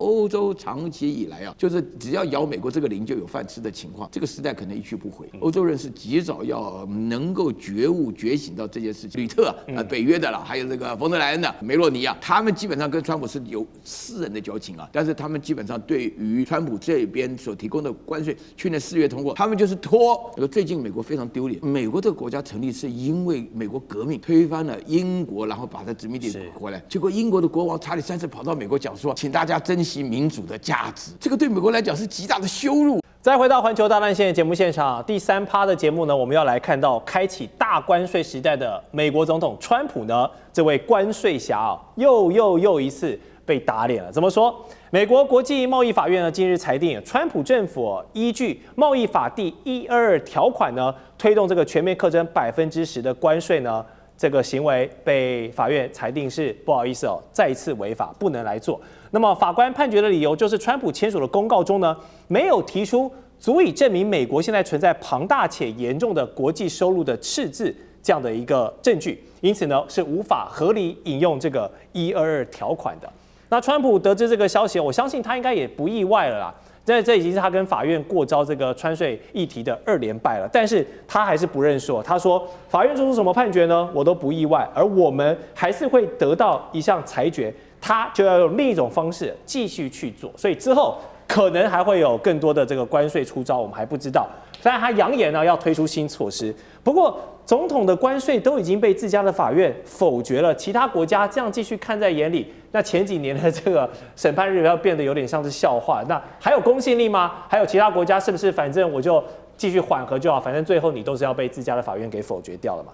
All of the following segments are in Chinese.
歐洲長期以來啊，就是只要咬美國這個鈴就有飯吃的情況，這個時代可能一去不回。歐洲人是及早要能夠覺悟覺醒到這件事情。吕特北約的啦，還有這個馮德萊恩的梅洛尼啊，他們基本上跟川普是有私人的交情啊，但是他們基本上對於川普這邊所提供的關稅，去年4月通過，他們就是拖。最近美國非常丟臉，美國這個國家成立是因為美國革命推翻了英國，然後把它殖民地回來，結果英國的國王查理3世跑到美國講說，請大家珍惜民主的價值，這個對美國來講是極大的羞辱。再回到環球大亂線節目現場，第3趴的節目呢，我們要來看到開啟大關稅時代的美國總統川普呢，這位關稅俠啊，又一次被打臉了。怎麼說？美國國際貿易法院呢，近日裁定，川普政府依據貿易法第122條款呢，推動這個全面課徵10%的關稅呢，這個行為被法院裁定是不好意思哦，再次違法，不能來做。那麼法官判決的理由就是，川普簽署的公告中呢，沒有提出足以證明美國現在存在龐大且嚴重的國際收入的赤字這樣的一個證據，因此呢是無法合理引用這個122條款的。那川普得知這個消息，我相信他應該也不意外了啦。这已經是他跟法院過招這個川稅議題的2連敗了，但是他還是不認輸。他說，法院做出什麼判決呢，我都不意外，而我們還是會得到一項裁決，他就要用另一種方式繼續去做，所以之後可能還會有更多的這個關稅出招，我們還不知道。雖然他揚言呢要推出新措施，不過總統的關稅都已經被自家的法院否決了，其他國家這樣繼續看在眼裡，那前幾年的這個審判日要變得有點像是笑話，那還有公信力嗎？還有其他國家是不是反正我就繼續緩和就好，反正最後你都是要被自家的法院給否決掉了嘛？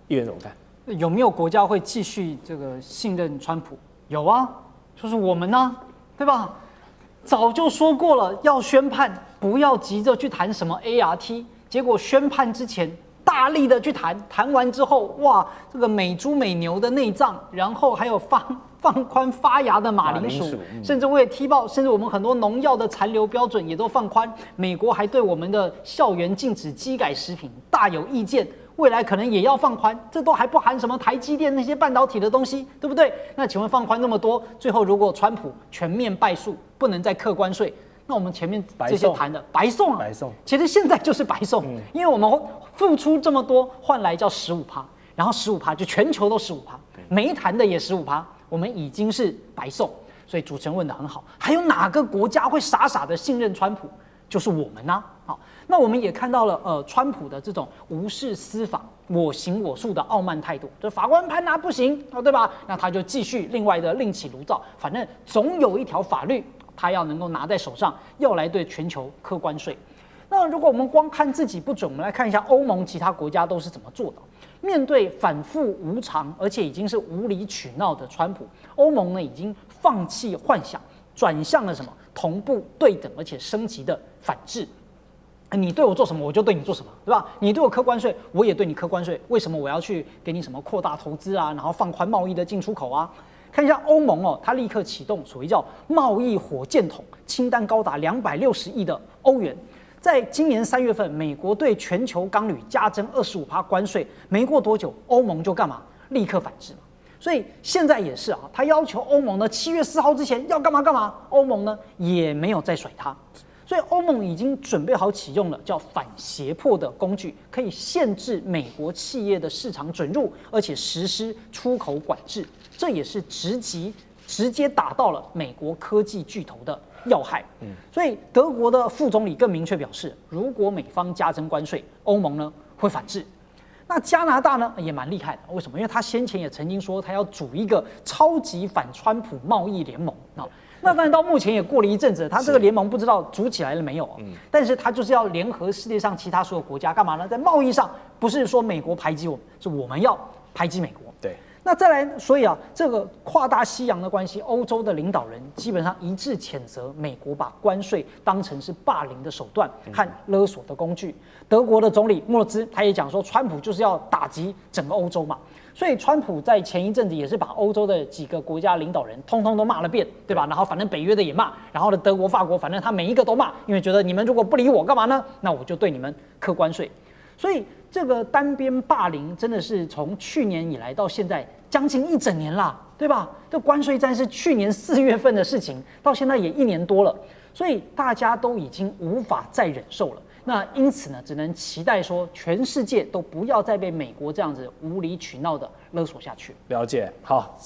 議員怎麼看？有沒有國家會繼續這個信任川普？有啊，就是我們呢，對吧？早就說過了，要宣判不要急着去談什麼 ART， 結果宣判之前大力的去談，談完之後，哇，這個美豬美牛的內臟，然後還有放寬發芽的馬鈴薯，甚至為踢爆，甚至我們很多農藥的殘留標準也都放寬。美國還对我們的校園禁止基改食品大有意見。未來可能也要放寬，這都還不含什麼台積電那些半導體的東西，對不對？那請問放寬那麼多，最後如果川普全面敗訴，不能再課關稅，那我們前面這些談的白送啊，白送。其實現在就是白送，因為我們付出這麼多，換來叫15%，然後15%就全球都15%，沒談的也15%，我們已經是白送。所以主持人問得很好，還有哪個國家會傻傻的信任川普？就是我們啊，好，那我們也看到了，川普的這種無視司法、我行我素的傲慢態度，就法官判他不行，對吧？那他就繼續另外的另起爐灶，反正總有一條法律他要能夠拿在手上，要來對全球課關稅。那如果我們光看自己不準，我們來看一下歐盟其他國家都是怎麼做的。面對反覆無常，而且已經是無理取鬧的川普，歐盟呢已經放棄幻想，轉向了什麼？同步、對等，而且升級的反制。你對我做什麼，我就對你做什麼，對吧？你對我課關稅，我也對你課關稅。為什麼我要去給你什麼擴大投資啊，然後放寬貿易的進出口啊？看一下歐盟哦，它立刻啟動所謂叫貿易火箭筒，清單高達260億的歐元。在今年3月份，美國對全球鋼鋁加徵25%關稅，沒過多久，歐盟就幹嘛？立刻反制嘛。所以現在也是啊，他要求歐盟呢7月4號之前要幹嘛幹嘛，歐盟呢也沒有再甩他，所以歐盟已經準備好啟用了叫反脅迫的工具，可以限制美國企業的市場准入，而且實施出口管制，這也是直接打到了美國科技巨頭的要害。所以德國的副總理更明確表示，如果美方加徵關稅，歐盟呢會反制。那加拿大呢也蠻厲害的，為什麼？因為他先前也曾經說他要組一個超級反川普貿易聯盟啊。那當然到目前也過了一陣子，他這個聯盟不知道組起來了沒有？但是他就是要聯合世界上其他所有國家幹嘛呢？在貿易上，不是說美國排擠我們，是我們要排擠美國。對。那再來，所以啊，這個跨大西洋的關係，歐洲的領導人基本上一致譴責美國把關稅當成是霸凌的手段和勒索的工具。德國的總理默茲他也講說，川普就是要打擊整個歐洲嘛。所以川普在前一陣子也是把歐洲的幾個國家領導人通通都罵了遍，對吧？然後反正北約的也罵，然後呢德國、法國，反正他每一個都罵，因為覺得你們如果不理我幹嘛呢？那我就對你們課關稅。所以這個單邊霸凌真的是從去年以來到現在將近1整年啦，對對吧？這關稅戰是去年4月份的事情，到現在也1年多了，所以大家都已經無法再忍受了。那因此呢，只能期待說，全世界都不要再被美國这樣子無理取鬧的勒索下去。了解，好，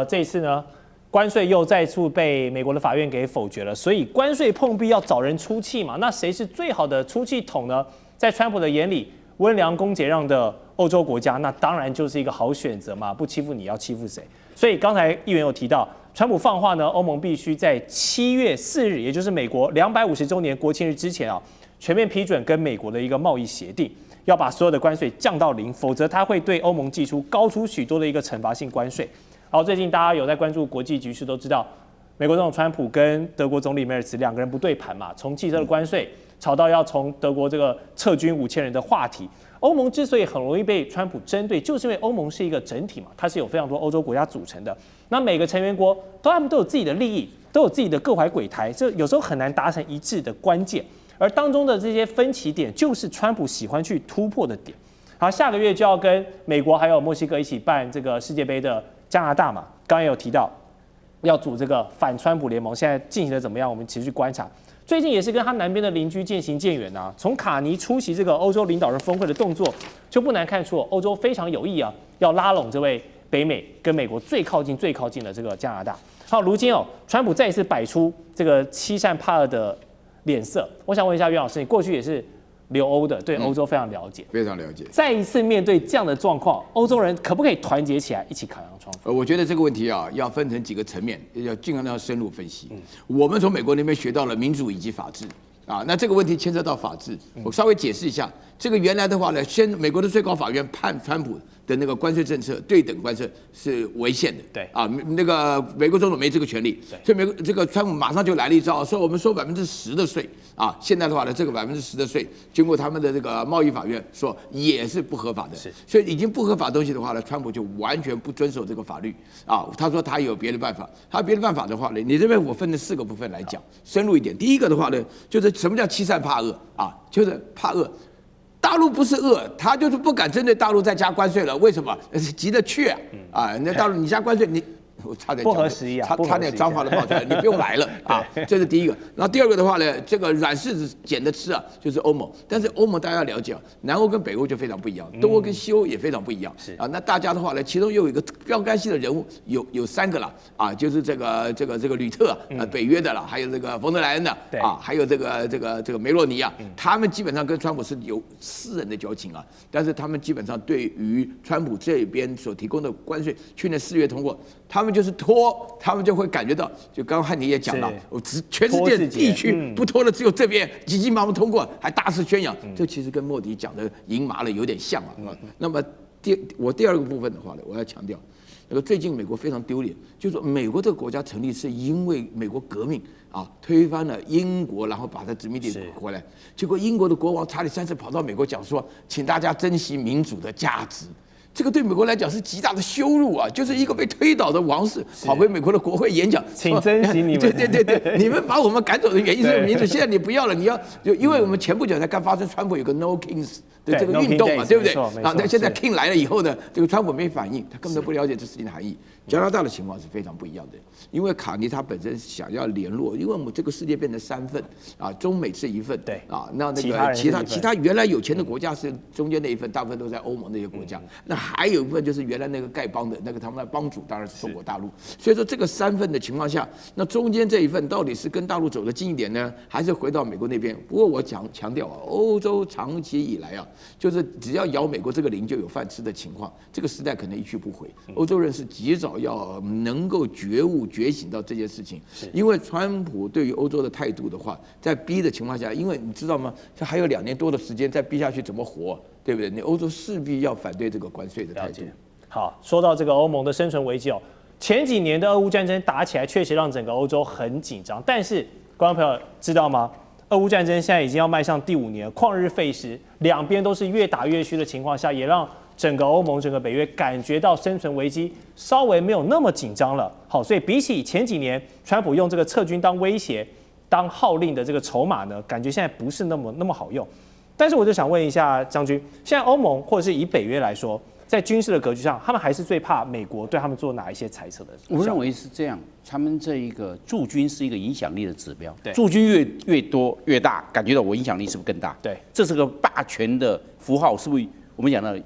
這一次呢，關稅又再次被美國的法院給否決了，所以關稅碰壁要找人出氣嘛？那誰是最好的出氣筒呢？在川普的眼裡，溫良恭儉讓的歐洲國家，那當然就是一個好選擇嘛，不欺負你要欺負誰？所以剛才議員有提到，川普放話呢，歐盟必須在7月4日，也就是美國250週年國慶日之前啊，全面批准跟美國的一個貿易協定，要把所有的關稅降到0，否則他會對歐盟祭出高出許多的一個懲罰性關稅。然後最近大家有在關注國際局勢，都知道美國總統川普跟德國總理梅爾茨2個人不對盤嘛，從汽車的關稅吵到要從德國這個撤軍5000人的話題。歐盟之所以很容易被川普針對，就是因為歐盟是一個整體嘛，它是有非常多歐洲国家組成的。那每個成員國他們都有自己的利益，都有自己的各懷鬼胎，這有時候很難達成一致的關鍵。而當中的這些分歧點，就是川普喜歡去突破的點。好，下個月就要跟美國還有墨西哥一起辦這個世界杯的加拿大嘛，剛剛也有提到要組這個反川普聯盟，現在進行的怎麼樣？我們持續觀察。最近也是跟他南邊的鄰居漸行漸遠啊。從卡尼出席這個歐洲領導人峰會的動作，就不難看出歐洲非常有意啊，要拉攏這位北美跟美國最靠近的這個加拿大。好，如今川普再一次擺出這個欺善怕惡的臉色。我想問一下袁老師，你過去也是留歐的，對歐洲非常了解，非常了解。再一次面對這樣的狀況，歐洲人可不可以團結起來，一起抗衡川普？我覺得這個問題啊，要分成幾個層面，要盡量要深入分析。我們從美國那邊學到了民主以及法治啊，那這個問題牽涉到法治，我稍微解釋一下。這個原來的話呢，美國的最高法院判川普的那個關稅政策對等關稅是違憲的，對啊，那個美國總統沒這個權利，所以這個川普馬上就來了一招，說我們收10%的稅啊，現在的話呢，這個10%的稅經過他們的這個貿易法院說也是不合法的，所以已經不合法的東西的話呢，川普就完全不遵守這個法律啊，他說他有別的辦法，他別的辦法的話呢，你這邊我分了4個部分來講，深入一點。第一個的話呢，就是什麼叫欺善怕惡啊，就是怕惡。大陸不是惡，他就是不敢針對大陸再加關稅了。為什麼？急着去啊！那大陸你加關稅，我差點不合時宜啊，差點髒話都冒出来，你不用來了啊！這是第一個。然後第二個的話呢，這個軟柿子撿着吃啊，就是歐盟。但是歐盟大家要了解啊，南歐跟北歐就非常不一樣，東歐跟西歐也非常不一樣啊。那大家的話呢，其中又有一個標杆性的人物，有3個了啊，就是這個呂特啊，北約的了，還有這個馮德萊恩的啊，還有這個梅洛尼啊，他們基本上跟川普是有私人的交情啊。但是他們基本上对於川普這邊所提供的關稅，去年4月通過，他們就是拖，他們就會感覺到，就剛剛漢尼也講到，全世界地區不拖的只有這邊急急忙忙通過，還大肆宣揚，這其實跟莫迪講的贏麻了有點像啊。那麼我第二個部分的話呢，我要強調，那個最近美國非常丟臉，就是說美國這個國家成立是因為美國革命啊，推翻了英國，然後把它殖民地回來，結果英國的國王查理3世跑到美國講說，請大家珍惜民主的價值。這個對美國來講是極大的羞辱啊！就是一個被推倒的王室跑回美國的國會演講，請珍惜你們。對，你們把我們趕走的原因是民主，現在你不要了，你要就因為我們前不久才剛發生川普有個 No Kings 的這個運動嘛，對不對？啊，那現在 King 來了以後呢，這個川普沒反應，他根本都不了解這事情的含義。加拿大的情況是非常不一樣的，因為卡尼他本身想要聯絡，因為我們這個世界變成3份啊，中美是1份，對啊，那個其他原來有錢的國家是中間那1份，大部分都在歐盟那些國家，那還有一部分就是原來那個丐幫的那個他們的幫主，當然是中國大陸。所以說這個3份的情況下，那中間這1份到底是跟大陸走得近一點呢，還是回到美國那邊？不過我強調啊，歐洲長期以來啊，就是只要咬美國這個零就有飯吃的情況，這個時代可能一去不回。歐洲人是及早要能夠覺悟覺醒到這件事情，因為川普對於歐洲的態度的話，在逼的情況下，因為你知道嗎？這還有2年多的時間，再逼下去怎麼活？對不對？你歐洲勢必要反對這個關稅的態度。好，說到這個歐盟的生存危機哦，前幾年的俄烏戰爭打起來，確實讓整個歐洲很緊張。但是，觀眾朋友知道嗎？俄烏戰爭現在已經要邁向第5年，曠日費時，兩邊都是越打越虛的情況下，也讓整個歐盟、整個北約感覺到生存危機稍微沒有那麼緊張了。好，所以比起前幾年，川普用這個撤軍當威脅、當號令的這個籌碼呢，感覺現在不是那麼好用。但是我就想問一下將軍，現在歐盟或者是以北約來說，在軍事的格局上，他們還是最怕美國對他們做哪一些猜測的？我認為是這樣，他們這一個駐軍是一個影響力的指標，對，駐軍越多越大，感覺到我影響力是不是更大？对，這是個霸權的符號，是不是？我們講的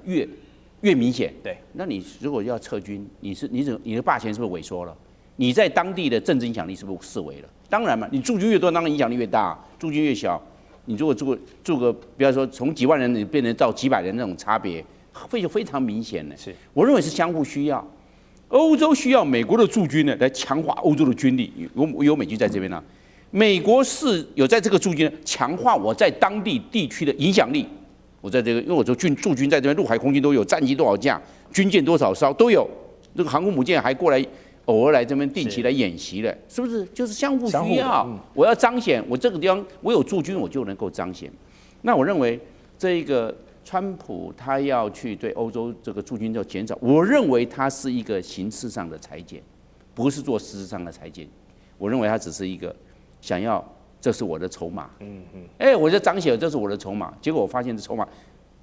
越明顯，对。那你如果要撤軍，你的霸權是不是萎縮了？你在當地的政治影響力是不是式微了？當然嘛，你駐軍越多，當然影響力越大；駐軍越小，你如果住個，比方說從幾萬人你變成到幾百人那種差別，非常明顯的。是，我認為是相互需要。歐洲需要美國的駐軍呢，來強化歐洲的軍力。有美軍在這邊呢，美國是有在這個駐軍強化我在當地地區的影響力。我在這個，因為我說駐軍在這邊，陸海空軍都有，戰機多少架，軍艦多少艘都有。這個航空母艦還過來，偶爾來這邊定期來演習的，是不是？就是相互需要。我要彰顯我這個地方我有駐軍，我就能夠彰顯。那我認為這一個。川普他要去對歐洲這個駐軍要減少，我認為他是一個形式上的裁減，不是做實質上的裁減。我認為他只是一個想要，這是我的籌碼，我就彰顯這是我的籌碼。結果我發現這籌碼，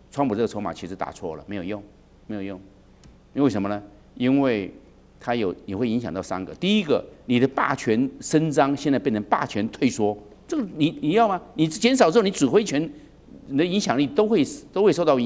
川普這個籌碼其實打錯了，沒有用。因為什麼呢？因為它也會影響到3個。第一個，你的霸權伸張現在變成霸權退縮，這個你要嗎？你減少之後，你指揮權。你的影響力都會相對受到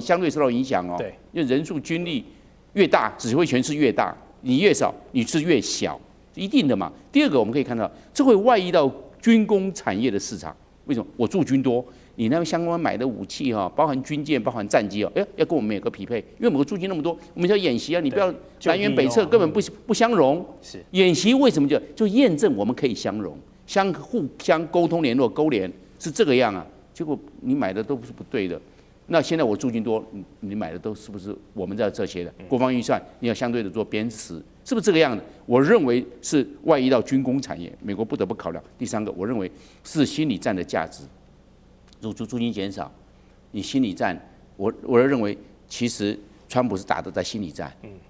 影響哦。對，因为人数军力越大，指揮權是越大，你越少，你是越小，一定的嘛。第二個，我們可以看到，這會外溢到軍工產業的市場。為什麼？我駐軍多，你那相關買的武器哈，包含軍艦、包含戰機哦，要跟我們有個匹配，因為我們駐軍那麼多，我們要演習啊，你不要南轅北轍，根本不相容。是演習為什麼就驗證我們可以相容，互相溝通聯絡勾連是這個樣啊。結果你買的都不是不對的，那現在我駐軍多，你買的都是不是我們在這些的？國防預算你要相對的做編實，是不是這個樣子？我認為是外溢到軍工產業，美國不得不考量。第3個，我認為是心理戰的價值。如駐軍減少，你心理戰，我認為其實川普是打的在心理戰。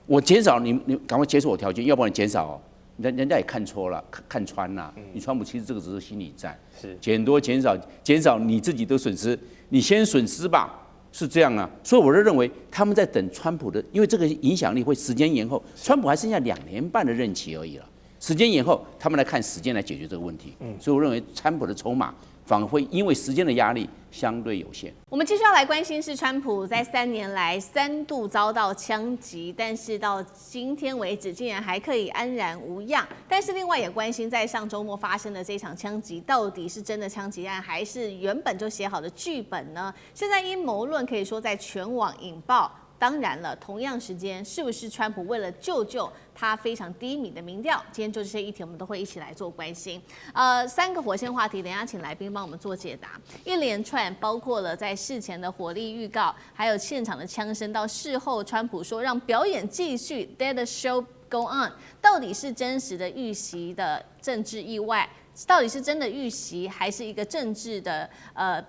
我減少你趕快接受我條件，要不然你減少哦。人家也看錯了，看穿了。你川普其實這個只是心理戰，是減多減少你自己的損失，你先損失吧，是這樣啊。所以我就認為他們在等川普的，因為這個影響力會時間延後，川普還剩下2年半的任期而已了，時間延後，他們來看時間來解決這個問題。所以我認為川普的籌碼反而會因為時間的壓力相對有限。我們繼續要來關心是川普在3年來3度遭到槍擊，但是到今天為止竟然還可以安然無恙。但是另外也關心在上週末發生的這場槍擊到底是真的槍擊案，還是原本就寫好的劇本呢？現在陰謀論可以說在全網引爆。當然了，同樣時間是不是川普為了救他非常低迷的民調？今天就這些議題，我們都會一起來做關心。3個火線話題，等一下請來賓幫我們做解答。一連串包括了在事前的火力預告，還有現場的槍聲，到事後川普說讓表演繼續 ，Let the show go on， 到底是真實的預習的政治意外？到底是真的預習，還是一個政治的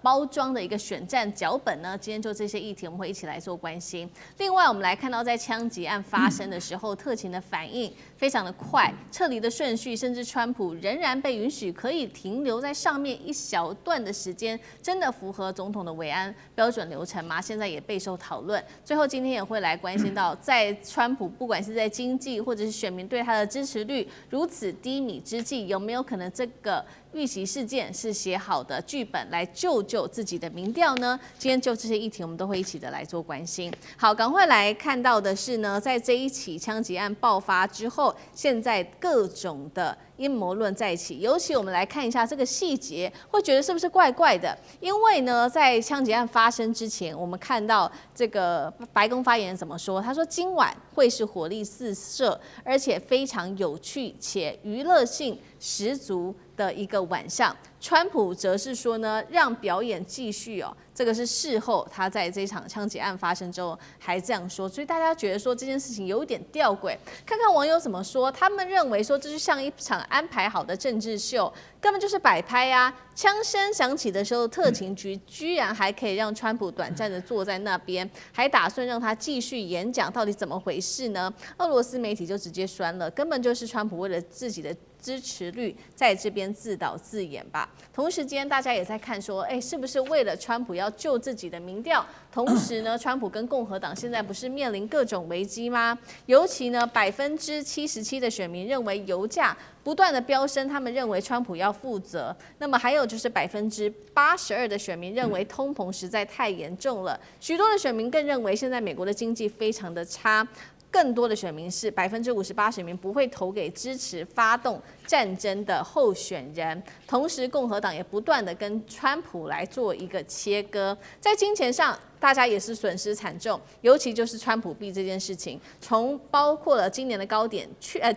包裝的一個選戰腳本呢？今天就這些議題，我們會一起來做關心。另外，我們來看到在槍擊案發生的時候，特勤的反應非常的快，撤離的順序，甚至川普仍然被允許可以停留在上面一小段的時間，真的符合總統的維安標準流程嗎？現在也備受討論。最後，今天也會來關心到，在川普不管是在經濟或者是選民對他的支持率如此低迷之際，有沒有可能這個預習事件是寫好的劇本來救自己的民調呢？今天就這些議題，我們都會一起的來做關心。好，趕快來看到的是呢，在這一起槍擊案爆發之後，現在各種的陰謀論在一起，尤其我們來看一下這個細節，會覺得是不是怪怪的？因為呢，在槍擊案發生之前，我們看到這個白宮發言人怎麼說？他說今晚會是火力四射，而且非常有趣且娛樂性十足的一個晚上。川普則是說呢，讓表演繼續哦。這個是事後他在這場槍擊案發生之後還這樣說，所以大家覺得說這件事情有點弔詭。看看網友怎麼說，他們認為說這就像一場安排好的政治秀，根本就是擺拍啊！槍聲響起的時候，特勤局居然還可以讓川普短暫的坐在那邊，還打算讓他繼續演講，到底怎麼回事呢？俄羅斯媒體就直接酸了，根本就是川普為了自己的支持率在這邊自導自演吧。同時間，大家也在看說，是不是為了川普要救自己的民調？同時呢，川普跟共和党现在不是面臨各種危機嗎？尤其呢，77%的選民認為油價不斷的飆升，他們認為川普要負責。那麼還有就是82%的選民認為通膨實在太嚴重了，許多的選民更認為現在美國的經濟非常的差。更多的選民是58%選民不會投給支持發動戰爭的候選人，同時共和黨也不斷的跟川普來做一個切割，在金錢上大家也是損失慘重，尤其就是川普幣這件事情，從包括了今年的高點，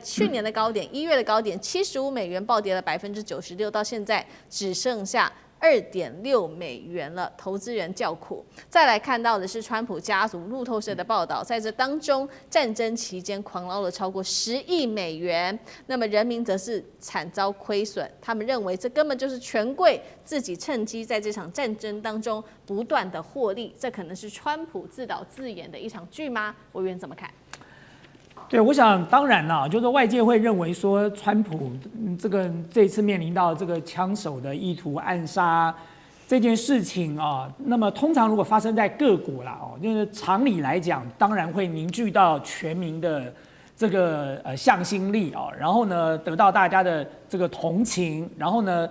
去年的高點，1月的高點75美元暴跌了96%，到現在只剩下2.6美元了，投資人叫苦。再來看到的是川普家族路透社的報道，在這當中，戰爭期間狂撈了超過10億美元，那麼人民則是慘遭虧損。他們認為這根本就是權貴自己趁機在這場戰爭當中不斷的獲利，這可能是川普自導自演的一場劇嗎？委員怎麼看？对，我想当然啦，就是外界會認為說，川普這次面臨到這個槍手的意圖暗殺這件事情啊，那麼通常如果發生在各國啦，就是常理來講，當然會凝聚到全民的這個向心力啊，然後呢得到大家的這個同情，然後呢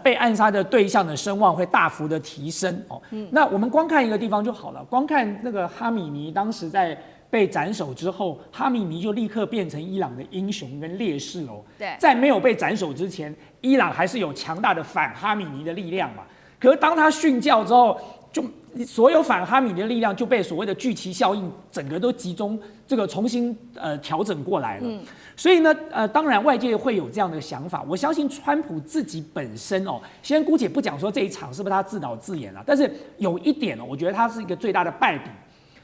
被暗殺的對象的聲望會大幅的提升哦。那我們光看一個地方就好了，光看那個哈米尼當時在被斬首之後，哈米尼就立刻變成伊朗的英雄跟烈士哦。对，在沒有被斬首之前，伊朗還是有強大的反哈米尼的力量嘛。可是當他殉教之後，就所有反哈米尼的力量就被所謂的聚集效應整個都集中，這個重新調整過來了。所以呢，當然外界會有這樣的想法。我相信川普自己本身哦，先姑且不講說這一場是不是他自導自演了，但是有一點哦，我覺得他是一個最大的敗筆。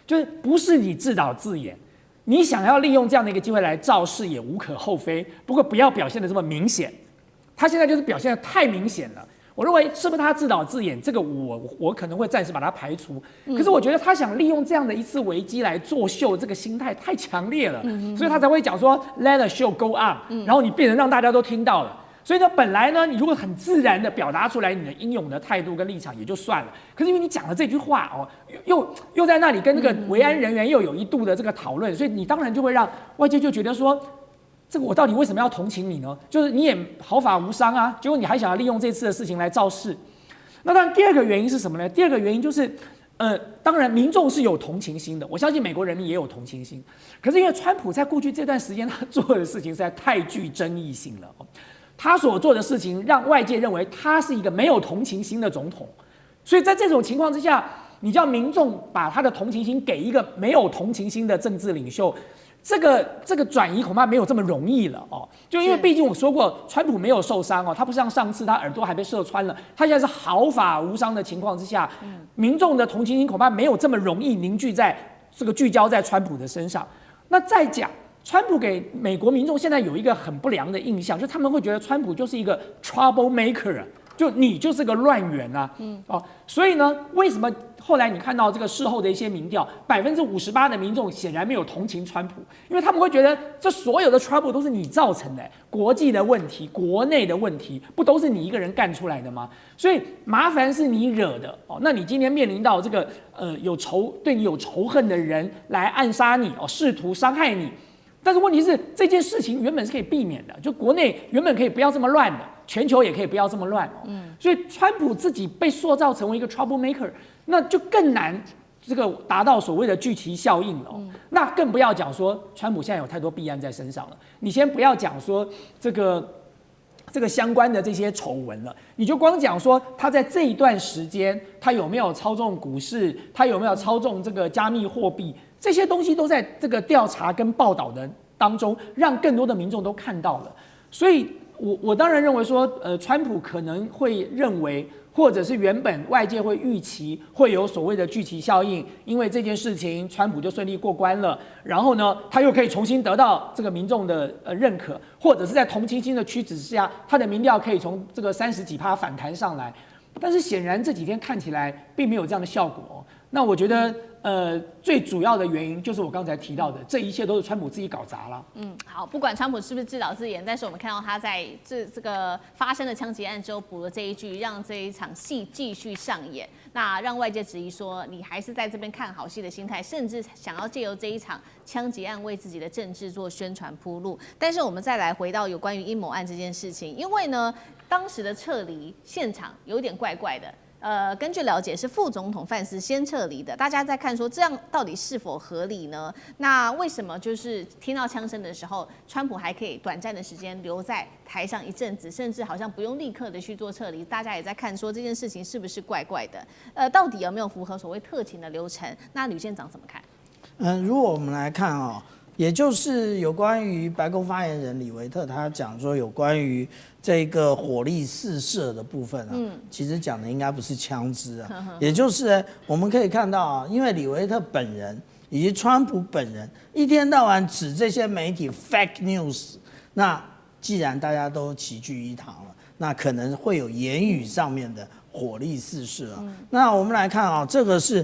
就是不是你自導自演，你想要利用這樣的一個機會來造勢也無可厚非，不過不要表現得這麼明顯。他現在就是表現得太明顯了，我認為是不是他自導自演，這個我可能會暫時把它排除。可是我覺得他想利用這樣的一次危機來作秀，這個心態太強烈了，所以他才會講說 Let the show go on，然後你變成讓大家都聽到了。所以呢，本來呢，你如果很自然的表達出來你的英勇的態度跟立場也就算了，可是因為你講了這句話哦，又在那裡跟那個維安人員又有一度的這個討論，所以你當然就會讓外界就覺得說，這個我到底為什麼要同情你呢？就是你也毫髮無傷啊，結果你還想要利用這次的事情來造勢。那當然第二個原因是什麼呢？第二個原因就是，當然民眾是有同情心的，我相信美國人民也有同情心，可是因為川普在過去這段時間他做的事情實在太具爭議性了。他所做的事情讓外界認為他是一個沒有同情心的總統，所以在這種情況之下，你叫民眾把他的同情心給一個沒有同情心的政治領袖，這個轉移恐怕沒有這麼容易了哦。就因為畢竟我說過，川普沒有受傷哦，他不像上次他耳朵還被射穿了，他現在是毫髮無傷的情況之下，民眾的同情心恐怕沒有這麼容易凝聚在這個聚焦在川普的身上。那再講。川普給美國民眾現在有一個很不良的印象，就他們會覺得川普就是一個 trouble maker， 就你就是個亂源啊，所以呢，為什麼後來你看到這個事後的一些民調，58%的民眾顯然沒有同情川普，因為他們會覺得這所有的 trouble 都是你造成的，國際的問題、國內的問題，不都是你一個人幹出來的嗎？所以麻煩是你惹的哦，那你今天面臨到這個對你有仇恨的人來暗殺你哦，試圖傷害你。但是問題是，這件事情原本是可以避免的，就國內原本可以不要這麼亂的，全球也可以不要這麼亂哦。所以川普自己被塑造成為一個 trouble maker， 那就更難這個達到所謂的聚集效應了哦。那更不要講說川普現在有太多弊案在身上了。你先不要講說這個相關的這些醜聞了，你就光講說他在這一段時間他有沒有操縱股市，他有沒有操縱這個加密貨幣。這些東西都在這個調查跟報道的當中，讓更多的民眾都看到了。所以我當然認為說，川普可能會認為，或者是原本外界會預期會有所謂的聚集效應，因為這件事情，川普就順利過關了。然後呢，他又可以重新得到這個民眾的認可，或者是在同情心的驅使之下，他的民調可以從這個30幾%反彈上來。但是顯然這幾天看起來並沒有這樣的效果哦。那我覺得最主要的原因就是我剛才提到的，這一切都是川普自己搞砸了。好，不管川普是不是自導自演，但是我們看到他在这個發生的槍擊案之後補了這一句，讓這一場戲繼續上演。那讓外界質疑說，你還是在這邊看好戲的心態，甚至想要借由這一場槍擊案為自己的政治做宣傳鋪路。但是我們再來回到有關於陰謀案這件事情，因為呢，當時的撤離現場有點怪怪的。根據了解，是副總統范斯先撤離的。大家在看說，這樣到底是否合理呢？那為什麼就是聽到槍聲的時候，川普還可以短暫的時間留在台上一陣子，甚至好像不用立刻的去做撤離？大家也在看說，這件事情是不是怪怪的？到底有沒有符合所謂特勤的流程？那呂縣長怎麼看？如果我們來看也就是有關於白宮發言人李維特他講說有關於這個火力試射的部分其實講的應該不是槍支也就是我們可以看到因為李維特本人以及川普本人一天到晚指這些媒體 fake news， 那既然大家都齊聚一堂了，那可能會有言語上面的火力試射那我們來看這個是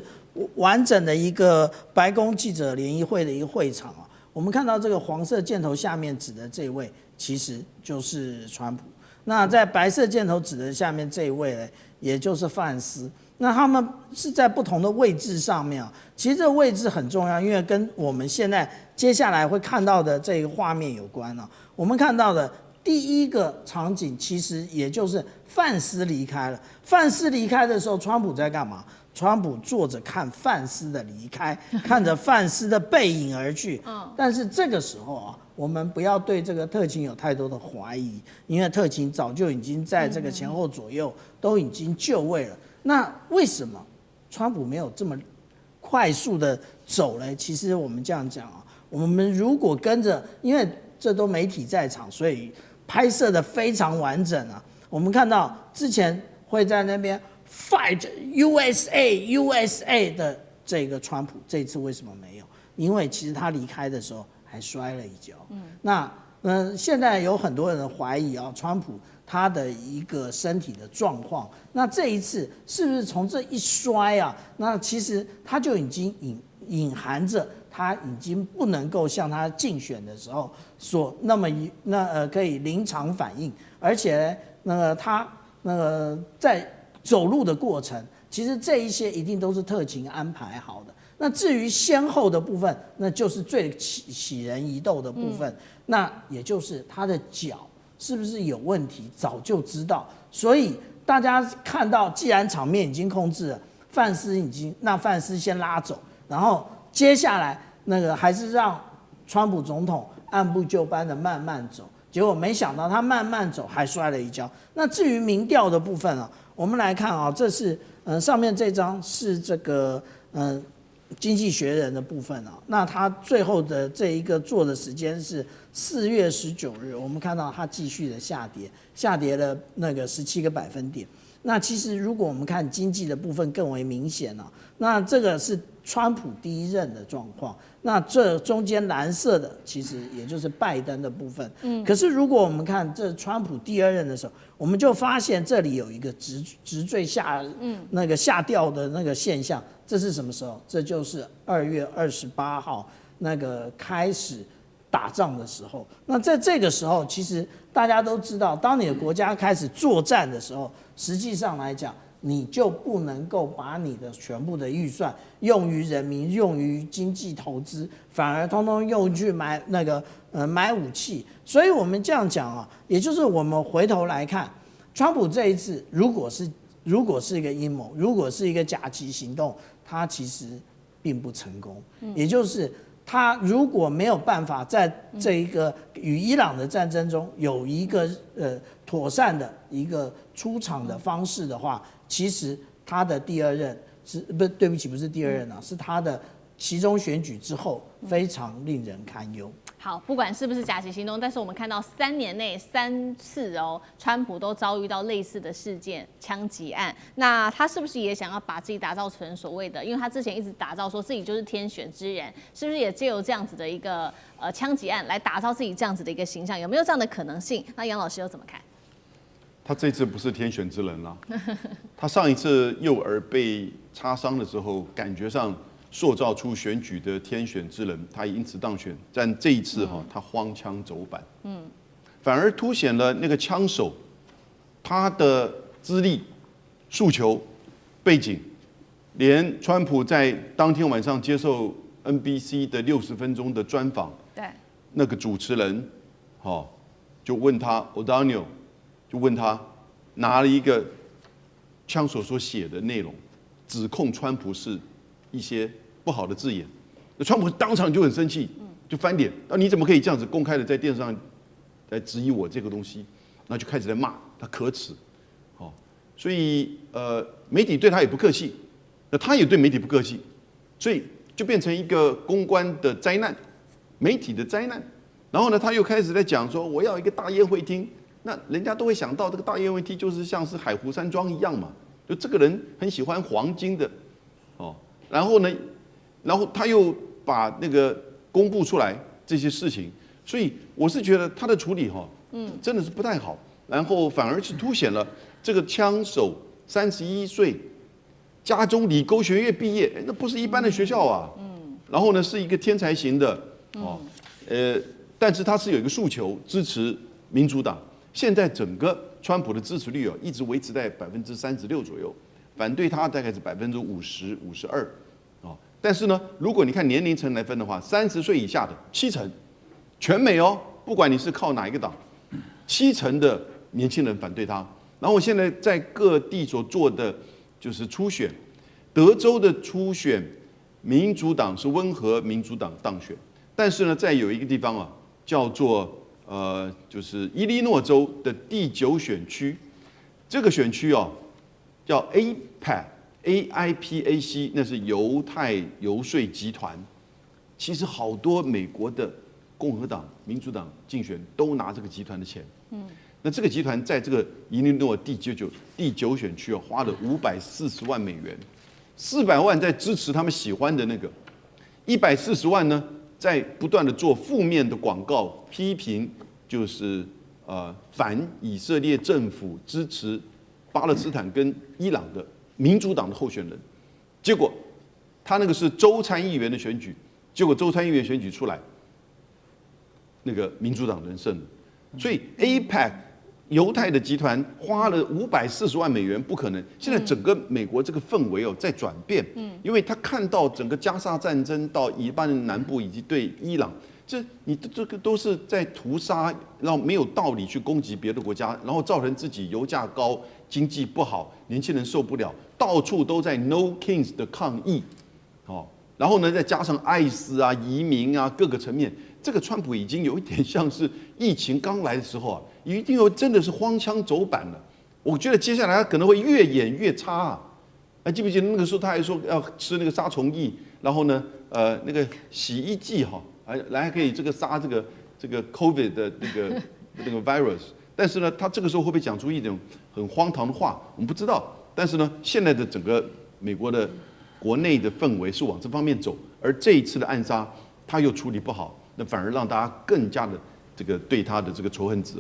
完整的一個白宮記者聯誼會的一個會場我們看到這個黃色箭頭下面指的這位，其實就是川普。那在白色箭頭指的下面這一位呢，也就是范斯。那他們是在不同的位置上面其實這個位置很重要，因為跟我們現在接下來會看到的這個畫面有關我們看到的第一個場景，其實也就是范斯離開了。范斯離開的時候，川普在幹嘛？川普坐着看范斯的離開，看着范斯的背影而去。但是這個時候我們不要對這個特勤有太多的懷疑，因為特勤早就已經在這個前後左右都已經就位了。那為什麼川普沒有這麼快速的走呢？其實我們這樣講我們如果跟着，因為這都媒體在場，所以拍攝的非常完整我們看到之前會在那邊 Fight USA 的這個川普，這次為什麼沒有？因為其實他離開的時候還摔了一跤。那現在有很多人懷疑川普他的一個身體的狀況。那這一次是不是從這一摔那其實他就已經隱含着他已經不能夠像他競選的時候所可以臨場反應，而且他在走路的過程，其實這一些一定都是特勤安排好的。那至於先後的部分，那就是最起人疑竇的部分。那也就是他的腳是不是有問題，早就知道。所以大家看到，既然场面已經控制了，范斯先拉走，然後接下来還是讓川普總統按部就班的慢慢走。結果沒想到他慢慢走還摔了一跤。那至於民調的部分我們來看這是上面這張是這個經濟學人的部分那他最後的這一個做的時間是4月19日，我們看到他繼續的下跌了17個百分點。那其實如果我們看經濟的部分更為明顯那這個是川普第一任的狀況，那這中間藍色的其實也就是拜登的部分。可是如果我們看這川普第二任的時候，我們就發現這裡有一個直墜下掉的現象。這是什麼時候？這就是2月28號開始打仗的時候。那在這個時候，其實大家都知道，當你的國家開始作戰的時候，實際上來講，你就不能夠把你的全部的預算用於人民、用於經濟投資，反而通通用去買武器。所以我們這樣講也就是我們回頭來看，川普這一次如果是一個陰謀，如果是一個假旗行動，他其實並不成功。也就是他如果沒有辦法在這一個與伊朗的戰爭中有一個妥善的一個出場的方式的話，其實他的第二任對不起，不是第二任是他的期中選舉之後非常令人堪憂。好，不管是不是假旗行動，但是我們看到3年內3次川普都遭遇到類似的事件槍擊案。那他是不是也想要把自己打造成所謂的，因為他之前一直打造說自己就是天選之人，是不是也借由這樣子的一個槍擊案來打造自己這樣子的一個形象？有沒有這樣的可能性？那楊老師又怎麼看？他這次不是天選之人了。他上一次右耳被擦傷的時候，感覺上塑造出選舉的天選之人，他因此當選。但這一次他荒腔走板，反而凸顯了那個槍手他的資歷、訴求、背景。連川普在當天晚上接受 NBC 的60分鐘的專訪，对，那個主持人，就問他 O'Donnell， 就問他拿了一個槍手所寫的內容，指控川普是一些不好的字眼，那川普當場就很生氣，就翻臉，你怎麼可以這樣子公開的在電視上來質疑我這個東西？然後就開始在罵他可恥，所以媒體對他也不客氣。那他也對媒體不客氣，所以就變成一個公關的災難，媒體的災難。然後呢，他又開始在講說，我要一個大宴會廳，那人家都會想到這個大宴會廳就是像是海湖山莊一樣嘛，就這個人很喜歡黃金的，然後呢，然後他又把那個公布出來這些事情，所以我是覺得他的處理真的是不太好，然後反而是凸顯了這個槍手31歲。加州理工學院畢業，那不是一般的學校啊。然後呢，是一個天才型的，但是他是有一個訴求，支持民主黨。現在整個川普的支持率一直維持在36%左右，反對他大概是50%、52%。但是呢，如果你看年齡層來分的話，30歲以下的70%，全美不管你是靠哪一個黨，70%的年輕人反對他。然後現在在各地所做的。就是初選，德州的初選，民主黨是溫和民主黨當選，但是呢，在有一個地方叫做就是伊利諾州的第9選區，這個選區叫 AIPAC， 那是猶太遊說集團。其實好多美國的共和黨、民主黨競選都拿這個集團的錢。那這個集團在這個伊利諾第9選區花了540萬美元，400萬在支持他們喜歡的那個，140萬呢在不斷的做負面的廣告，批評就是反以色列政府，支持巴勒斯坦跟伊朗的民主黨的候選人。結果他那個是州參議員的選舉，結果州參議員選舉出來，那個民主黨人勝了，所以 AIPAC。猶太的集團花了540萬美元，不可能。現在整個美國這個氛圍在轉變，因為他看到整個加沙戰爭到黎巴嫩南部以及對伊朗，你這個都是在屠殺，然後沒有道理去攻擊別的國家，然後造成自己油價高、經濟不好，年輕人受不了，到處都在 No Kings 的抗議，然後呢再加上艾斯啊、移民啊各個層面。這個川普已經有一點像是疫情剛來的時候一定有真的是荒腔走板了。我覺得接下來他可能會越演越差記不記得那個時候他還說要吃那個殺蟲劑，然後呢那個洗衣劑還可以這個殺這個 COVID 的那個 virus。但是呢，他這個時候會不會講出一種很荒唐的話，我們不知道。但是呢，現在的整個美國的國內的氛圍是往這方面走，而這一次的暗殺他又處理不好。那反而讓大家更加的這個對他的這個仇恨值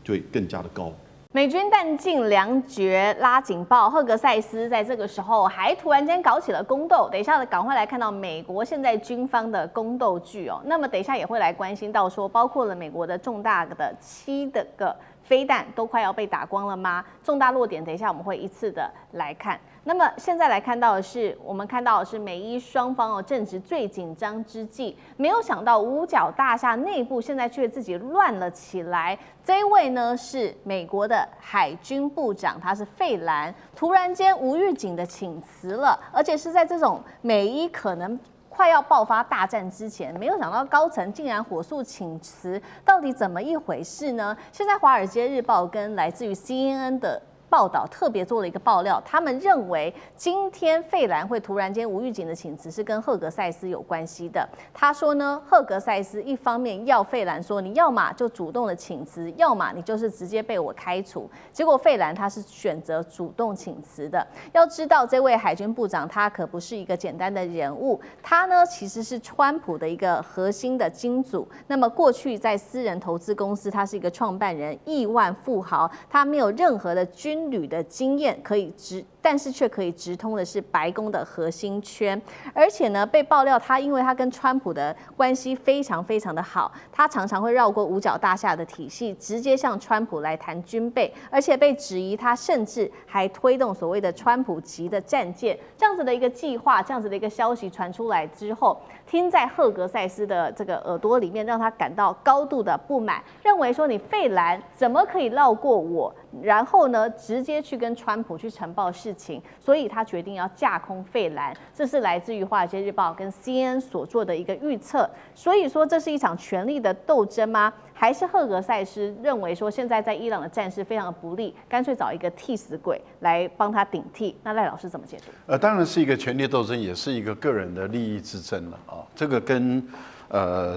就會更加的高。美軍彈盡糧絕拉警報，赫格塞斯在這個時候還突然間搞起了宮鬥。等一下趕快來看到美國現在軍方的宮鬥劇那麼等一下也會來關心到說，包括了美國的重大的7個飛彈都快要被打光了嗎？重大落點，等一下我們會一次的來看。那麼現在來看到的是，我們看到的是美伊雙方正值最緊張之際，沒有想到五角大廈內部現在卻自己亂了起來。這一位呢是美國的海軍部長，他是費蘭，突然間無預警的請辭了，而且是在這種美伊可能快要爆發大戰之前，沒有想到高層竟然火速請辭，到底怎麼一回事呢？現在《華爾街日報》跟來自於 CNN 的報道特別做了一個爆料，他們認為今天費蘭會突然間無預警的請辭是跟赫格塞斯有關係的。他說呢，赫格塞斯一方面要費蘭說你要麼就主動的請辭，要麼你就是直接被我開除。結果費蘭他是選擇主動請辭的。要知道這位海軍部長他可不是一個簡單的人物，他呢其實是川普的一個核心的金主。那麼過去在私人投資公司，他是一個創辦人，億萬富豪，他沒有任何的軍旅的經驗可以但是卻可以直通的是白宮的核心圈，而且呢，被爆料因為他跟川普的關係非常非常的好，他常常會繞過五角大廈的體系，直接向川普來談軍備，而且被質疑他甚至還推動所謂的川普級的戰艦，這樣子的一個計劃，這樣子的一個消息傳出來之後，聽在赫格塞斯的這個耳朵裡面，讓他感到高度的不滿，認為說你費蘭怎麼可以繞過我，然後呢，直接去跟川普去呈報事情，所以他決定要架空費蘭。這是來自於《華爾街日報》跟 CNN 所做的一個預測。所以說，這是一場權力的鬥爭嗎？還是赫格塞斯認為說，現在在伊朗的戰事非常的不利，乾脆找一個替死鬼來幫他頂替？那賴老師怎麼解讀？當然是一個權力鬥爭，也是一個個人的利益之爭了啊。這個跟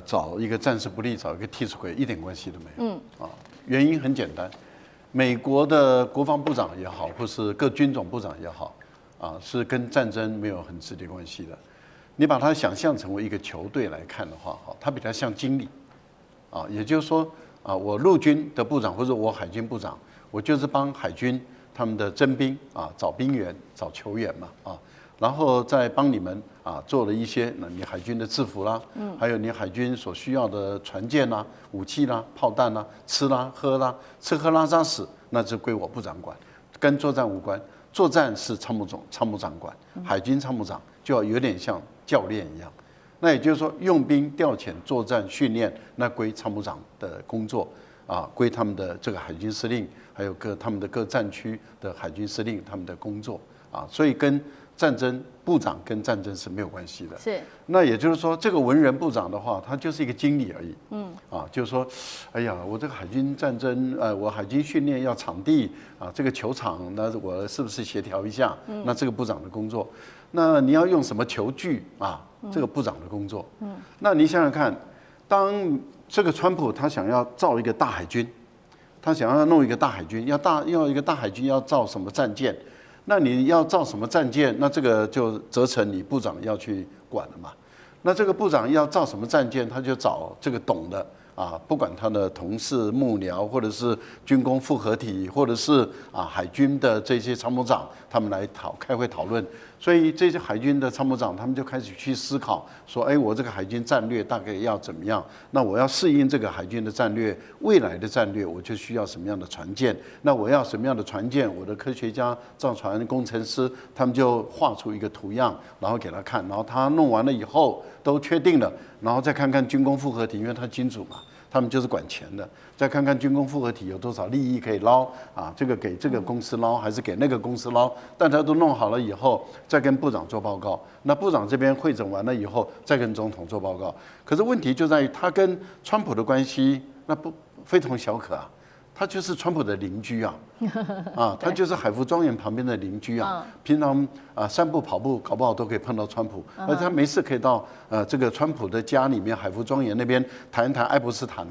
找一個戰事不利，找一個替死鬼一點關係都沒有。原因很簡單。美國的國防部長也好，或是各軍種部長也好，是跟戰爭沒有很直接關係的。你把它想象成為一個球隊來看的話，它比較像經理，也就是說，我陸軍的部長或者我海軍部長，我就是幫海軍他們的徵兵找兵員、找球員嘛，然後再幫你們做了一些你海軍的制服啦，還有你海軍所需要的船艦啦、武器啦、炮彈啦、吃啦、喝啦、吃喝拉撒屎，那就歸我部長管，跟作戰無關。作戰是參謀長管，海軍參謀長就要有點像教練一樣。那也就是說，用兵調遣、作戰訓練，那歸參謀長的工作歸他們的這個海軍司令，還有他們的各戰區的海軍司令他們的工作所以跟戰爭部長跟戰爭是沒有關係的。是。那也就是說，這個文人部長的話，他就是一個經理而已。就是說，哎呀，我這個海軍戰爭，我海軍訓練要場地這個球場，那我是不是協調一下？那這個部長的工作。那你要用什麼球具這個部長的工作。那你想想看，當這個川普他想要造一個大海軍，他想要弄一個大海軍，要一個大海軍要造什麼戰艦？那你要造什麼戰艦？那這個就責成你部長要去管了嘛。那這個部長要造什麼戰艦，他就找這個懂的不管他的同事、幕僚，或者是軍工複合體，或者是海軍的這些參謀長，他們來開會討論。所以這些海軍的參謀長，他們就開始去思考，說：哎，我這個海軍戰略大概要怎麼樣？那我要適應這個海軍的戰略，未來的戰略，我就需要什麼樣的船艦？那我要什麼樣的船艦？我的科學家、造船工程師，他們就畫出一個圖樣，然後給他看，然後他弄完了以後都確定了，然後再看看軍工複合體，因為他金主嘛。他們就是管錢的，再看看軍工複合體有多少利益可以撈這個給這個公司撈，還是給那個公司撈？大家都弄好了以後，再跟部長做報告。那部長這邊會診完了以後，再跟總統做報告。可是問題就在於他跟川普的關係，那不非同小可啊。他就是川普的鄰居他就是海福莊園旁邊的鄰居平常散步跑步搞不好都可以碰到川普，而且他沒事可以到這個川普的家裡面海福莊園那邊談一談愛潑斯坦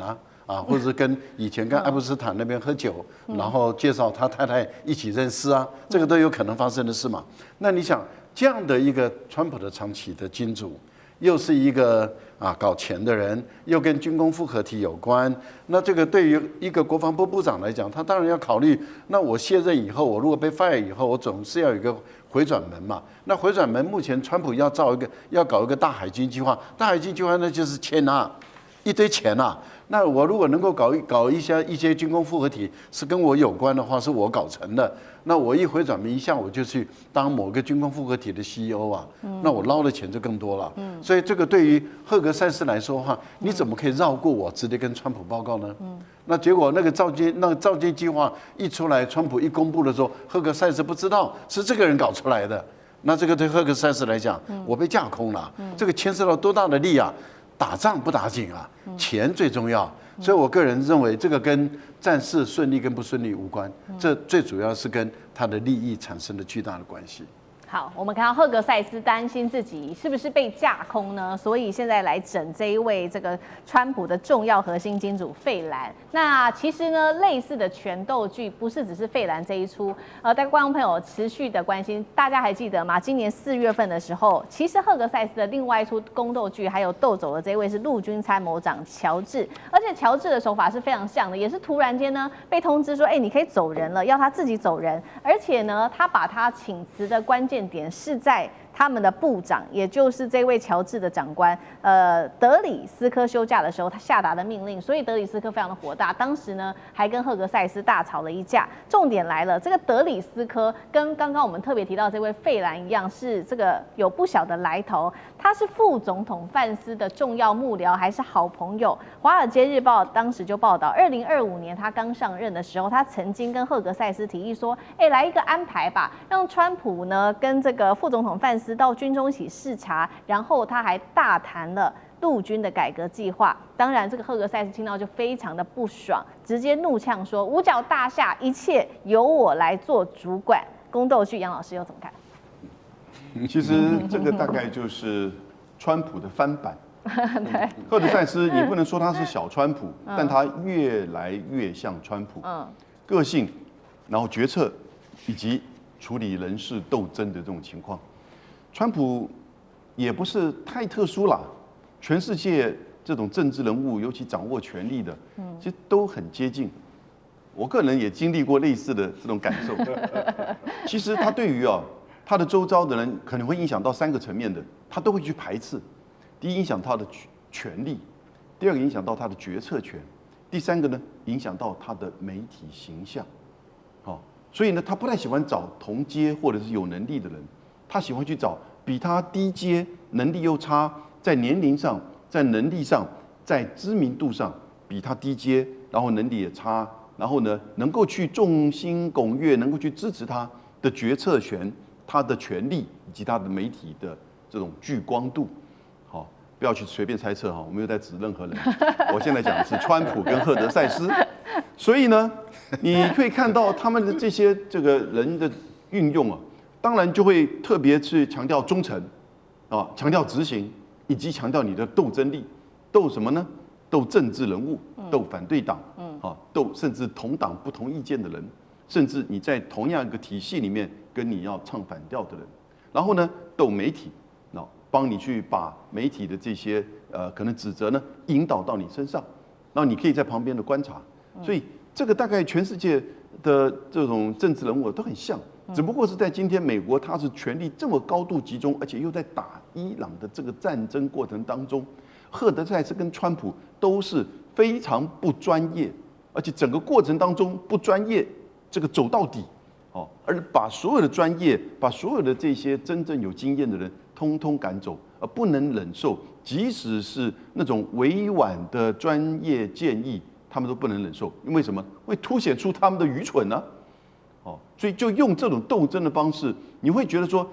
或者是跟以前跟愛潑斯坦那邊喝酒，然後介紹他太太一起認識這個都有可能發生的事嘛。那你想這樣的一個川普的長期的金主，又是一個搞錢的人，又跟軍工複合體有關，那這個對於一個國防部部長來講，他當然要考慮，那我卸任以後，我如果被 fire 以後，我總是要有一個回轉門嘛。那回轉門，目前川普要搞一個大海軍計劃，大海軍計劃那就是錢一堆錢那我如果能夠搞一些軍工複合體是跟我有關的話，是我搞成的，那我一回轉門一下我就去當某個軍工複合體的 CEO那我撈的錢就更多了。所以這個對於赫格塞斯來說的話，你怎麼可以繞過我，直接跟川普報告呢？那結果那個造艦計劃一出來，川普一公布的時候，赫格塞斯不知道是這個人搞出來的。那這個對赫格塞斯來講，我被架空了，這個牽涉到多大的利打仗不打緊錢最重要。所以我個人認為這個跟戰事順利跟不順利無關，這最主要是跟他的利益產生了巨大的關係。好，我們看到赫格塞斯擔心自己是不是被架空呢？所以現在來整這一位这個川普的重要核心金主費蘭。那其實呢，類似的權鬥劇不是只是費蘭這一出，大家觀眾朋友持續的關心，大家還記得嗎？今年4月份的時候，其實赫格塞斯的另外一出宮鬥劇還有鬥走的這一位是陸軍參謀長喬治，而且喬治的手法是非常像的，也是突然間呢被通知說，你可以走人了，要他自己走人，而且呢，他把他請辭的關鍵點是在他們的部長，也就是這位喬治的長官，德里斯科休假的時候，他下達的命令，所以德里斯科非常的火大，當時呢還跟赫格塞斯大吵了一架。重點來了，这個德里斯科跟剛剛我們特別提到這位費蘭一樣，是這個有不小的來頭，他是副總統范斯的重要幕僚，還是好朋友。華爾街日報當時就報道，2025年他剛上任的時候，他曾經跟赫格塞斯提議說，來一個安排吧，讓川普呢跟這個副總統范斯到軍中一起視察，然後他還大談了陸軍的改革計劃。當然，這個赫格塞斯聽到就非常的不爽，直接怒嗆說：“五角大廈，一切由我來做主管。”宮鬥劇，楊老師又怎麼看？其實這個大概就是川普的翻版。對，赫德塞斯你不能說他是小川普，但他越來越像川普。個性，然後決策，以及處理人事鬥爭的這種情況。川普也不是太特殊啦，全世界這種政治人物，尤其掌握權力的，其實都很接近。我個人也經歷過類似的這種感受。其實他對於他的周遭的人可能會影響到3個層面的，他都會去排斥。第一，影響他的權力；第二個，影響到他的決策權；第三個呢，影響到他的媒體形象。所以呢，他不太喜歡找同階或者是有能力的人。他喜歡去找比他低階、能力又差，在年齡上、在能力上、在知名度上比他低階，然後能力也差，然後呢，能夠去眾星拱月，能夠去支持他的決策權、他的權力以及他的媒體的這種聚光度。好，不要去隨便猜測哈，我沒有在指任何人。我現在講的是川普跟赫德塞斯。所以呢，你可以看到他們的這些這個人的運用啊。當然就會特別去強調忠誠，強調執行，以及強調你的鬥爭力。鬥什麼呢？鬥政治人物，鬥反對黨，鬥甚至同黨不同意見的人，甚至你在同樣一個體系裡面跟你要唱反調的人。然後呢，鬥媒體，幫你去把媒體的這些可能指責呢引導到你身上，然後你可以在旁邊的觀察。所以這個大概全世界的這種政治人物都很像。只不過是在今天，美國它是權力這麼高度集中，而且又在打伊朗的這個戰爭過程當中，赫德塞斯跟川普都是非常不專業，而且整個過程當中不專業，這個走到底，而把所有的專業，把所有的這些真正有經驗的人，通通趕走，而不能忍受，即使是那種委婉的專業建議，他們都不能忍受，因為什麼？會凸顯出他們的愚蠢呢？所以就用這種鬥爭的方式，你會覺得說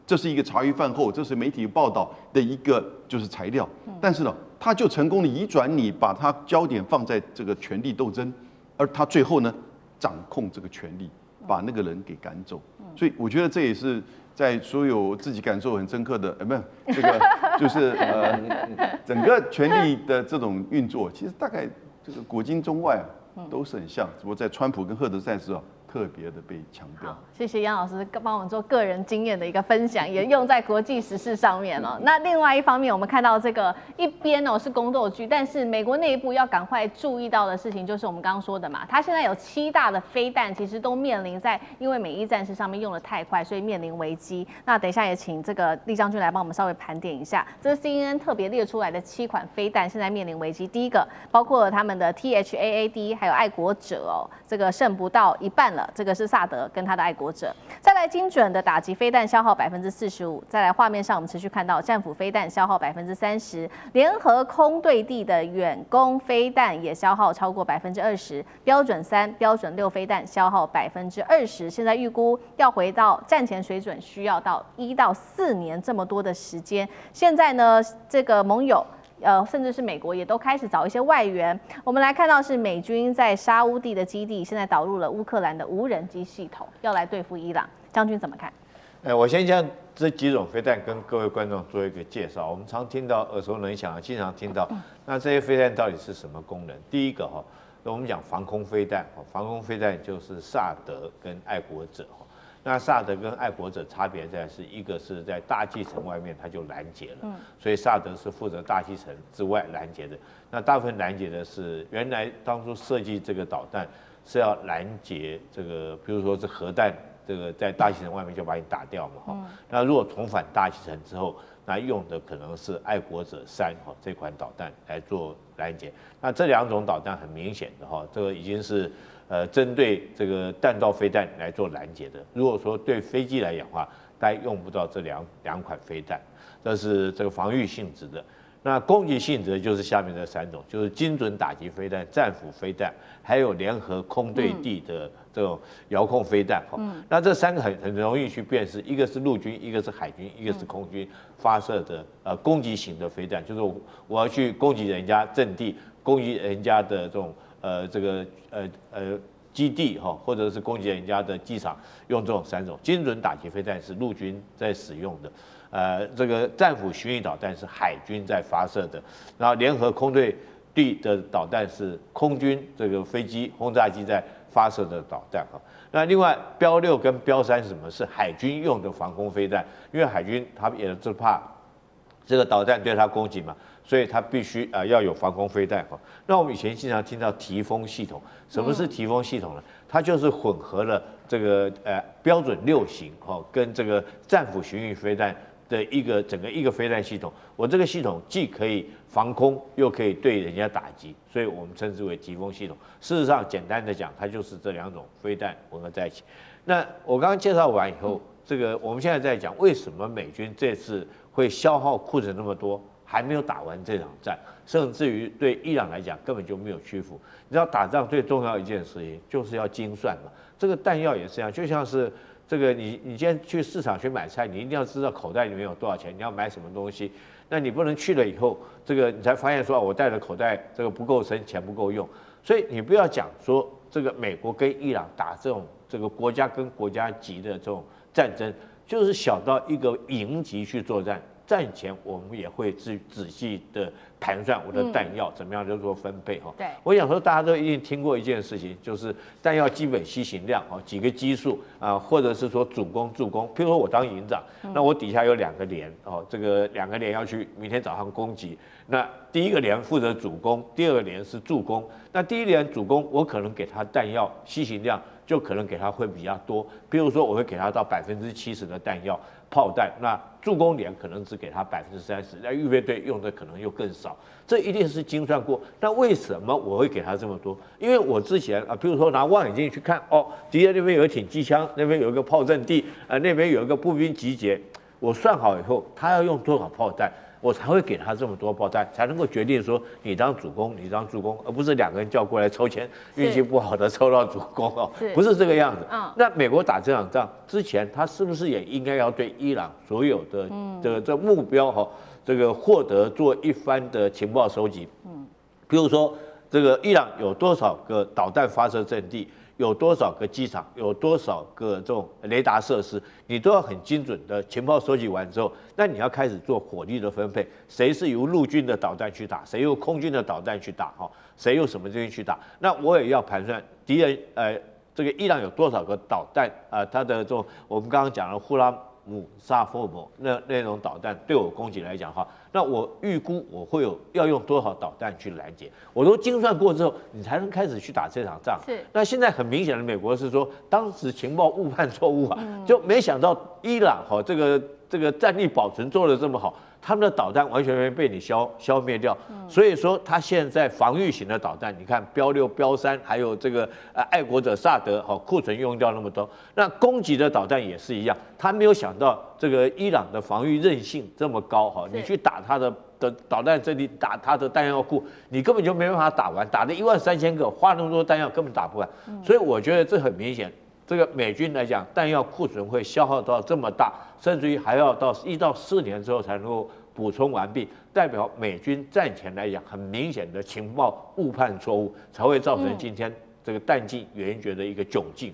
這是一個茶餘飯後，這是媒體報道的一個就是材料。但是呢，他就成功的移轉你，把他焦點放在這個權力鬥爭，而他最後呢掌控這個權力，把那個人給趕走。所以我覺得這也是在所有自己感受很深刻的，沒有這個就是整個權力的這種運作，其實大概這個古今中外都是很像，只不過在川普跟赫德塞斯特別的被強調。謝謝楊老師幫我們做個人經驗的一個分享，也用在國際時事上面哦。那另外一方面，我們看到這個一邊是宮鬥劇，但是美國內部要趕快注意到的事情，就是我們剛剛說的嘛，它現在有7大的飛彈，其實都面臨在因為美伊戰事上面用得太快，所以面臨危機。那等一下也請這個酈將軍來幫我們稍微盤點一下，這是 CNN 特別列出來的7款飛彈現在面臨危機。第一個包括了他們的 THAAD 還有愛國者這個剩不到一半了。這個是薩德跟他的愛國者。再來精準的打擊飛彈消耗45%，再來畫面上我們持續看到戰斧飛彈消耗30%，聯合空對地的遠攻飛彈也消耗超過20%，標準3、標準6飛彈消耗20%。現在預估要回到戰前水準需要到1到4年這麼多的時間。現在呢，這個盟友甚至是美國也都開始找一些外援。我們來看到是美軍在沙烏地的基地，現在導入了烏克蘭的無人機系統，要來對付伊朗。將軍怎麼看？我先將這幾種飛彈跟各位觀眾做一個介紹。我們常聽到耳熟能詳，經常聽到。那這些飛彈到底是什麼功能？第一個我們講防空飛彈，防空飛彈就是薩德跟愛國者。那薩德跟愛國者差別在是一個是在大氣層外面它就攔截了，所以薩德是負責大氣層之外攔截的。那大部分攔截的是原來當初設計這個導彈是要攔截這個，比如說是核彈。這個在大氣層外面就把你打掉嘛，那如果重返大氣層之後，那用的可能是愛國者3這款導彈來做攔截。那這兩種導彈很明顯的這個已經是針對這個彈道飛彈來做攔截的。如果說對飛機來講的話，大概用不到這兩款飛彈，這是這個防禦性質的。那攻擊性質就是下面這3種，就是精準打擊飛彈、戰斧飛彈，還有聯合空對地的這種遙控飛彈。那這3個很容易去辨識，一個是陸軍，一個是海軍，一個是空軍發射的攻擊型的飛彈，就是我要去攻擊人家陣地，攻擊人家的這種基地或者是攻擊人家的機場，用這種3種。精準打擊飛彈是陸軍在使用的。這個戰斧巡弋導彈是海軍在發射的，然後聯合空對地的導彈是空軍這個飛機轟炸機在發射的導彈。那另外標6跟標3是什麼？是海軍用的防空飛彈，因為海軍他也是怕這個導彈對他攻擊嘛，所以他必須要有防空飛彈。那我們以前經常聽到提風系統，什麼是提風系統呢？它就是混合了這個標準6型跟這個戰斧巡弋飛彈的整個一個飛彈系統，我這個系統既可以防空，又可以對人家打擊，所以我們稱之為提風系統。事實上，簡單的講，它就是這2種飛彈混合在一起。那我剛剛介紹完以後，這個我們現在在講為什麼美軍這次會消耗庫存那麼多，還沒有打完這場戰，甚至於對伊朗來講根本就沒有屈服。你知道打仗最重要一件事情就是要精算嘛，這個彈藥也是這樣，就像是。這個你今天去市場去買菜，你一定要知道口袋裡面有多少錢，你要買什麼東西。那你不能去了以後，這個你才發現說，我帶的口袋這個不夠深，錢不夠用。所以你不要講說這個美國跟伊朗打這個國家跟國家級的這種戰爭，就是小到一個營級去作戰。戰前我們也會仔細的盤算我的彈藥怎麼樣就做分配哈。對，我想說大家都一定聽過一件事情，就是彈藥基本攜行量幾個基數啊，或者是說主攻助攻。譬如說我當營長，那我底下有2個連這個2個連要去明天早上攻擊，那第一個連負責主攻，第2個連是助攻。那第一連主攻，我可能給他彈藥攜行量就可能給他會比較多，譬如說我會給他到70%的彈藥。炮彈，那助攻連可能只給他30%，那預備隊用的可能又更少，這一定是精算過。那為什麼我會給他這麼多？因為我之前比如說拿望遠鏡去看，敵人那邊有一挺機槍，那邊有一個炮陣地，那邊有一個步兵集結，我算好以後，他要用多少炮彈，我才會給他這麼多炮彈，才能夠決定說你當主攻，你當助攻，而不是2個人叫過來抽籤，運氣不好的抽到主攻不是這個樣子。那美國打這場仗之前，他是不是也應該要對伊朗所有的這目標這個獲得做一番的情報收集？比如說這個伊朗有多少個導彈發射陣地？有多少個機場，有多少個這種雷達設施，你都要很精準的情報收集完之後，那你要開始做火力的分配，誰是由陸軍的導彈去打，誰用空軍的導彈去打，誰用什麼東西去打，那我也要盤算敵人這個伊朗有多少個導彈它的這種我們剛剛講的呼拉姆沙佛姆那種導彈對我攻擊來講的話，那我預估我會要用多少導彈去攔截，我都精算過之後，你才能開始去打這場仗。是。那現在很明顯的，美國是說當時情報誤判錯誤就沒想到伊朗這個戰力保存做得這麼好，他們的導彈完全沒被你消滅掉。所以說他現在防禦型的導彈，你看標6、標3，還有這個愛國者薩德庫存用掉那麼多，那攻擊的導彈也是一樣，他沒有想到這個伊朗的防禦韌性這麼高你去打他的導彈陣地，打他的彈藥庫，你根本就沒辦法打完，打了13000個，花那麼多彈藥根本打不完。所以我覺得這很明顯，這個美軍來講，彈藥庫存會消耗到這麼大，甚至於還要到1到4年之後才能夠補充完畢，代表美軍戰前來講很明顯的情報誤判錯誤，才會造成今天這個彈盡援絕的一個窘境。